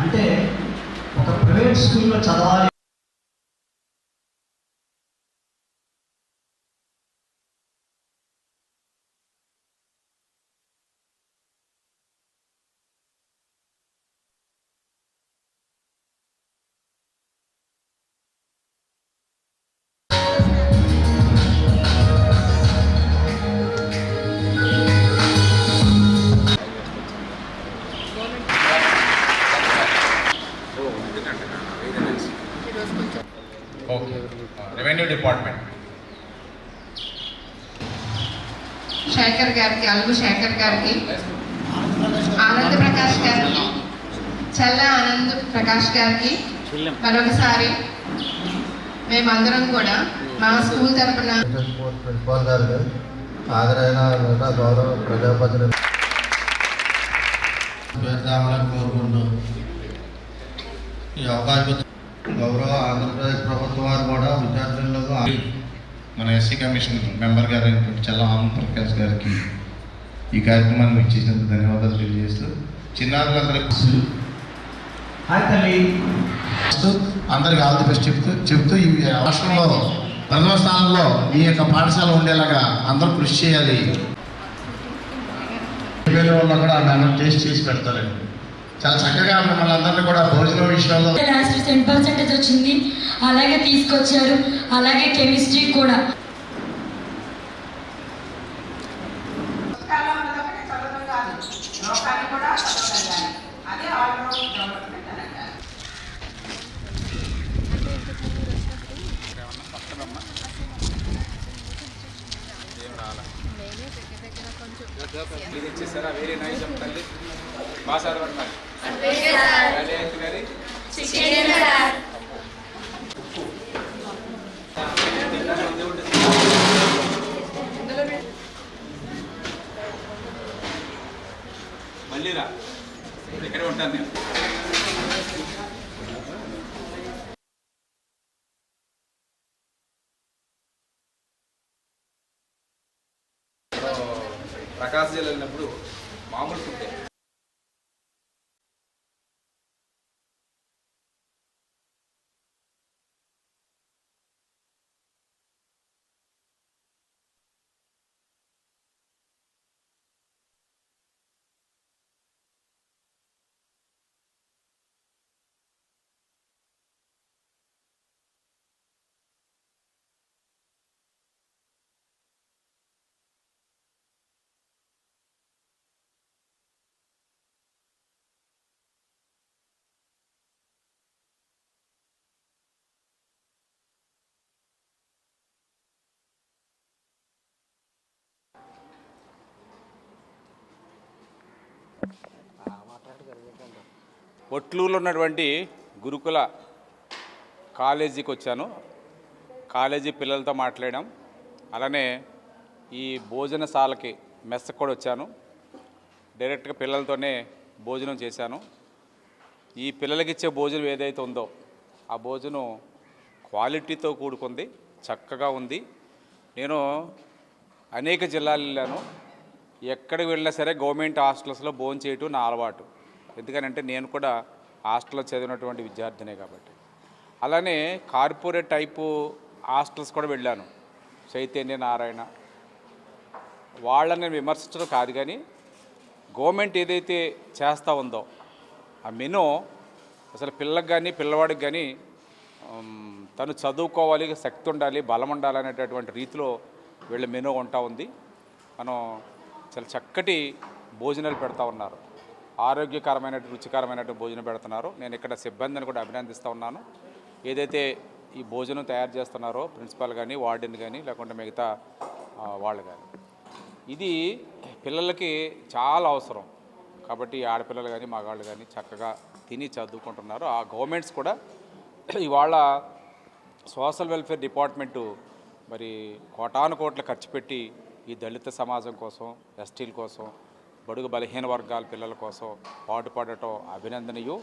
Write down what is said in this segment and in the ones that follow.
అంటే ఒక ప్రైవేట్ స్కూల్లో చదవాలి రెవెన్యూ డిపార్ట్మెంట్ శేఖర్ గారికి, అల్లు శేఖర్ గారికి, ఆనంద్ ప్రకాష్ గారికి, చల్ల ఆనంద్ ప్రకాష్ గారికి మరొకసారి మేమందరం కూడా మా స్కూల్ తరఫున ప్రిన్సిపాల్ గారికి ఆదరైన గౌరవ ప్రజాప్రతినిధులు కోరుకుంటూ ఈ అవకాశం గౌరవ ఆంధ్రప్రదేశ్ ప్రభుత్వం వారు కూడా విద్యార్థులకు మన ఎస్సీ కమిషన్ మెంబర్ గారు చల్ల ఆనంద్ ప్రకాష్ గారికి ఈ కార్యక్రమాన్ని ఇచ్చేసినందుకు ధన్యవాదాలు తెలియజేస్తూ చిన్నారులందరికీ అందరికి ఆల్ ది బెస్ట్ చెప్తూ ఈ రాష్ట్రంలో ప్రథమ స్థానంలో మీ యొక్క పాఠశాల ఉండేలాగా అందరూ కృషి చేయాలి. వల్ల కూడా మేడం టేస్ట్ చేసి పెడతారండి. చాలా చక్కగా మిమ్మల్ని అందరినీ కూడా భోజనం విషయంలో లాస్ట్ 10% వచ్చింది, అలాగే తీసుకొచ్చారు. అలాగే కెమిస్ట్రీ కూడా ఇచ్చేసారా? వెరీ నైస్ తల్లి, బాగా చదవండి. మళ్ళీ రా, ఇక్కడే ఉంటాను నేను. ప్రకాశం జిల్లా వెళ్ళినప్పుడు మామూలు ఫుడ్ ఒట్లూరులో ఉన్నటువంటి గురుకుల కాలేజీకి వచ్చాను. కాలేజీ పిల్లలతో మాట్లాడాం. అలానే ఈ భోజనశాలకి మెస్కి కూడా వచ్చాను. డైరెక్ట్గా పిల్లలతోనే భోజనం చేశాను. ఈ పిల్లలకి ఇచ్చే భోజనం ఏదైతే ఉందో ఆ భోజనం క్వాలిటీతో కూడుకుంది, చక్కగా ఉంది. నేను అనేక జిల్లాలు వెళ్ళాను. ఎక్కడికి వెళ్ళినా సరే గవర్నమెంట్ హాస్టల్స్లో భోజనం చేయటం నా అలవాటు. ఎందుకనంటే నేను కూడా హాస్టల్లో చదివినటువంటి విద్యార్థినే కాబట్టి. అలానే కార్పొరేట్ టైపు హాస్టల్స్ కూడా వెళ్ళాను. చైతన్య నారాయణ వాళ్ళని విమర్శించడం కాదు, కానీ గవర్నమెంట్ ఏదైతే చేస్తూ ఉందో ఆ మెనూ అసలు పిల్లలకు కానీ పిల్లవాడికి కానీ తను చదువుకోవాలి, శక్తి ఉండాలి, బలం ఉండాలి అనేటటువంటి రీతిలో వీళ్ళ మెనూ ఉంటా ఉంది. మనం చాలా చక్కటి భోజనాలు పెడతా ఉన్నారు, ఆరోగ్యకరమైన రుచికరమైన భోజనం పెడుతున్నారు. నేను ఇక్కడ సిబ్బందిని కూడా అభినందిస్తూ ఉన్నాను. ఏదైతే ఈ భోజనం తయారు చేస్తున్నారో ప్రిన్సిపాల్ కానీ, వార్డెన్ కానీ, లేకుంటే మిగతా వాళ్ళు కానీ, ఇది పిల్లలకి చాలా అవసరం. కాబట్టి ఆడపిల్లలు కానీ మగాళ్ళు కానీ చక్కగా తిని చదువుకుంటున్నారు. ఆ గవర్నమెంట్స్ కూడా ఇవాళ సోషల్ వెల్ఫేర్ డిపార్ట్మెంటు మరి కోటాను కోట్లు ఖర్చు పెట్టి ఈ దళిత సమాజం కోసం, ఎస్టీల కోసం, బడుగు బలహీన వర్గాల పిల్లల కోసం పాటుపడటం అభినందనీయం.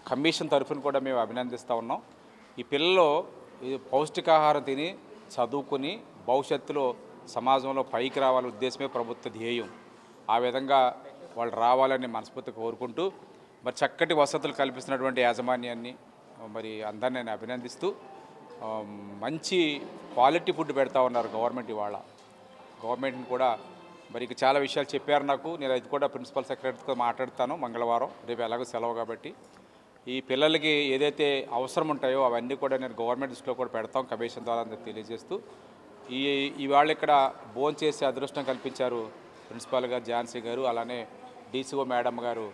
కమిషన్ తరఫున కూడా మేము అభినందిస్తూ ఉన్నాం. ఈ పిల్లలు పౌష్టికాహారం తిని చదువుకుని భవిష్యత్తులో సమాజంలో పైకి రావాలనే ఉద్దేశమే ప్రభుత్వ ధ్యేయం. ఆ విధంగా వాళ్ళు రావాలని మనస్ఫూర్తిగా కోరుకుంటూ మరి చక్కటి వసతులు కల్పిస్తున్నటువంటి యాజమాన్యాన్ని మరి అందరిని నేను అభినందిస్తూ మంచి క్వాలిటీ ఫుడ్ పెడతా ఉన్నారు గవర్నమెంట్ ఇవాళ. గవర్నమెంట్ని కూడా మరి ఇక చాలా విషయాలు చెప్పారు నాకు. నేను అది కూడా ప్రిన్సిపల్ సెక్రటరీతో మాట్లాడతాను మంగళవారం, రేపు ఎలాగో సెలవు కాబట్టి. ఈ పిల్లలకి ఏదైతే అవసరం ఉంటాయో అవన్నీ కూడా నేను గవర్నమెంట్ దృష్టిలో కూడా పెడతాం కమిషన్ ద్వారా తెలియజేస్తూ ఇవాళ ఇక్కడ భోజనం చేసే అదృష్టం కల్పించారు ప్రిన్సిపాల్ గారు ఝాన్సీ గారు, అలానే డీసీఓ మేడం గారు,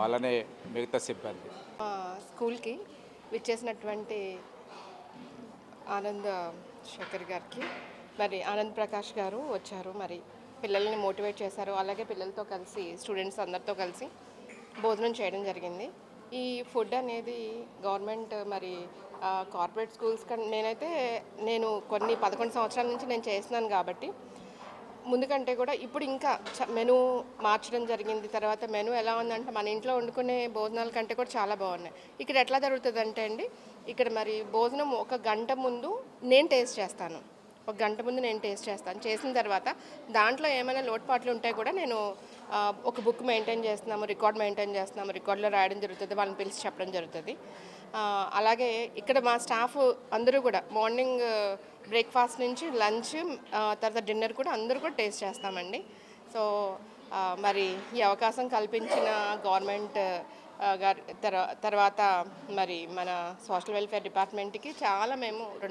అలానే మిగతా సిబ్బంది. స్కూల్కి విచ్చేసినటువంటి ఆనంద్ శేఖర్ గారికి, మరి ఆనంద్ ప్రకాష్ గారు వచ్చారు, మరి పిల్లల్ని మోటివేట్ చేశారు. అలాగే పిల్లలతో కలిసి స్టూడెంట్స్ అందరితో కలిసి భోజనం చేయడం జరిగింది. ఈ ఫుడ్ అనేది గవర్నమెంట్ మరి కార్పొరేట్ స్కూల్స్ నేను కొన్ని 11 సంవత్సరాల నుంచి నేను చేస్తున్నాను కాబట్టి ముందుకంటే కూడా ఇప్పుడు ఇంకా మెనూ మార్చడం జరిగింది. తర్వాత మెనూ ఎలా ఉందంటే మన ఇంట్లో వండుకునే భోజనాల కంటే కూడా చాలా బాగున్నాయి. ఇక్కడ ఎట్లా జరుగుతుందంటే అండి, ఇక్కడ మరి భోజనం 1 గంట ముందు నేను టేస్ట్ చేస్తాను. 1 గంట ముందు నేను టేస్ట్ చేస్తాను. చేసిన తర్వాత దాంట్లో ఏమైనా లోటుపాట్లు ఉంటే కూడా నేను ఒక బుక్ మెయింటైన్ చేస్తున్నాము, రికార్డ్ మెయింటైన్ చేస్తున్నాము, రికార్డులో రాయడం జరుగుతుంది, వాళ్ళని పిలిచి చెప్పడం జరుగుతుంది. అలాగే ఇక్కడ మా స్టాఫ్ అందరూ కూడా మార్నింగ్ బ్రేక్ఫాస్ట్ నుంచి లంచ్ తర్వాత డిన్నర్ కూడా అందరూ కూడా టేస్ట్ చేస్తామండి. సో మరి ఈ అవకాశం కల్పించిన గవర్నమెంట్ గారి తర్వాత మరి మన సోషల్ వెల్ఫేర్ డిపార్ట్మెంట్కి చాలా మేము